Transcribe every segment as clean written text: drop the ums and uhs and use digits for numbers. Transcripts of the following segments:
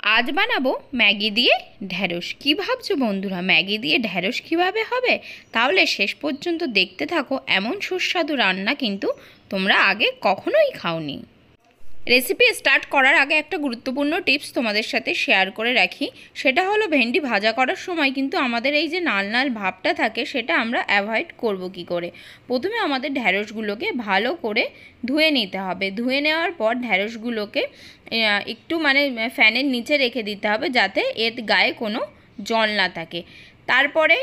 আজ বানাবো ম্যাগি দিয়ে ঢ্যাঁড়স। কী ভাবছো বন্ধুরা, ম্যাগি দিয়ে ঢ্যাঁড়স কীভাবে হবে? তাহলে শেষ পর্যন্ত দেখতে থাকো। এমন সুস্বাদু রান্না কিন্তু তোমরা আগে কখনোই খাওনি। রেসিপি স্টার্ট করার আগে একটা গুরুত্বপূর্ণ টিপস তোমাদের সাথে শেয়ার করে রাখি। সেটা হলো ভেন্ডি ভাজা করার সময় কিন্তু আমাদের এই যে নাল নাল ভাবটা থাকে সেটা আমরা অ্যাভয়েড করব কি করে। প্রথমে আমাদের ঢ্যাঁড়সগুলোকে ভালো করে ধুয়ে নিতে হবে। ধুয়ে নেওয়ার পর ঢ্যাঁড়সগুলোকে একটু ফ্যানের নিচে রেখে দিতে হবে যাতে এর গায়ে কোনো জল না থাকে। তারপরে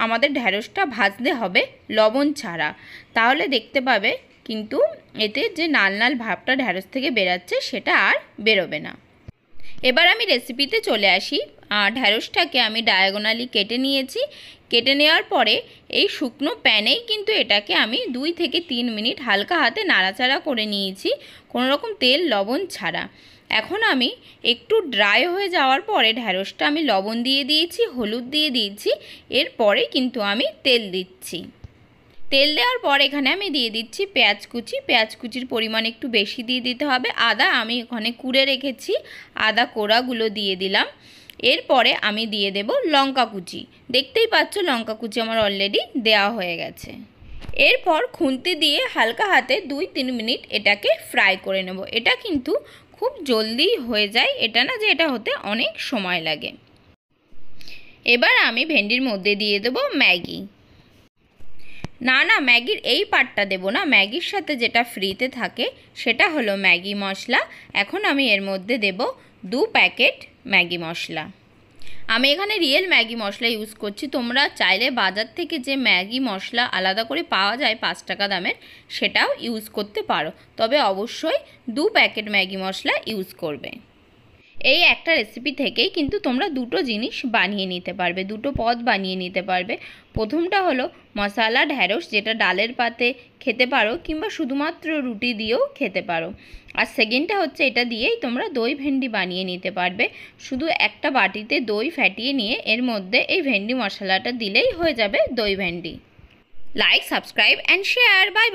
আমাদের ঢ্যাঁড়সটা ভাজতে হবে লবণ ছাড়া, তাহলে দেখতে পাবে কিন্তু এতে যে নাল নাল ভাবটা ঢ্যাঁড়স থেকে বেরাচ্ছে সেটা আর বেরোবে না। এবার আমি রেসিপিতে চলে আসি। ঢ্যাঁড়সটাকে আমি ডায়াগোনালি কেটে নিয়েছি। কেটে নেওয়ার পরে এই শুকনো প্যানেই কিন্তু এটাকে আমি 2 থেকে 3 মিনিট হালকা হাতে নাড়াচাড়া করে নিয়েছি, কোনো রকম তেল লবণ ছাড়া। এখন আমি একটু ড্রাই হয়ে যাওয়ার পরে ঢ্যাঁড়সটা আমি লবণ দিয়ে দিয়েছি, হলুদ দিয়ে দিয়েছি। এরপরে কিন্তু আমি তেল দিচ্ছি। তেল দেওয়ার পর এখানে আমি দিয়ে দিচ্ছি পেঁয়াজ কুচি। পেঁয়াজ কুচির পরিমাণ একটু বেশি দিয়ে দিতে হবে। আদা আমি এখানে কুড়ে রেখেছি, আদা কোড়াগুলো দিয়ে দিলাম। এরপরে আমি দিয়ে দেব লঙ্কা কুচি। দেখতেই পাচ্ছ লঙ্কা কুচি আমার অলরেডি দেওয়া হয়ে গেছে। এরপর খুন্তি দিয়ে হালকা হাতে 2-3 মিনিট এটাকে ফ্রাই করে নেব। এটা কিন্তু খুব জলদি হয়ে যায়, এটা না যে এটা হতে অনেক সময় লাগে। এবার আমি ভেন্ডির মধ্যে দিয়ে দেব ম্যাগি। না ম্যাগির এই পার্টটা দেবো না, ম্যাগির সাথে যেটা ফ্রিতে থাকে সেটা হলো ম্যাগি মশলা। এখন আমি এর মধ্যে দেব 2 প্যাকেট ম্যাগি মশলা। আমি এখানে রিয়েল ম্যাগি মশলা ইউজ করছি। তোমরা চাইলে বাজার থেকে যে ম্যাগি মশলা আলাদা করে পাওয়া যায় 5 টাকা দামের, সেটাও ইউজ করতে পারো, তবে অবশ্যই 2 প্যাকেট ম্যাগি মশলা ইউজ করবে। এই একটা রেসিপি থেকেই কিন্তু তোমরা দুটো জিনিস বানিয়ে নিতে পারবে, দুটো পদ বানিয়ে নিতে পারবে। প্রথমটা হলো মশালা ঢ্যাঁড়স, যেটা ডালের পাতে খেতে পারো কিংবা শুধুমাত্র রুটি দিয়েও খেতে পারো। আর সেকেন্ডটা হচ্ছে এটা দিয়েই তোমরা দই ভেন্ডি বানিয়ে নিতে পারবে। শুধু একটা বাটিতে দই ফ্যাটিয়ে নিয়ে এর মধ্যে এই ভেন্ডি মশলাটা দিলেই হয়ে যাবে দই ভেন্ডি। Like, subscribe and share. Bye bye.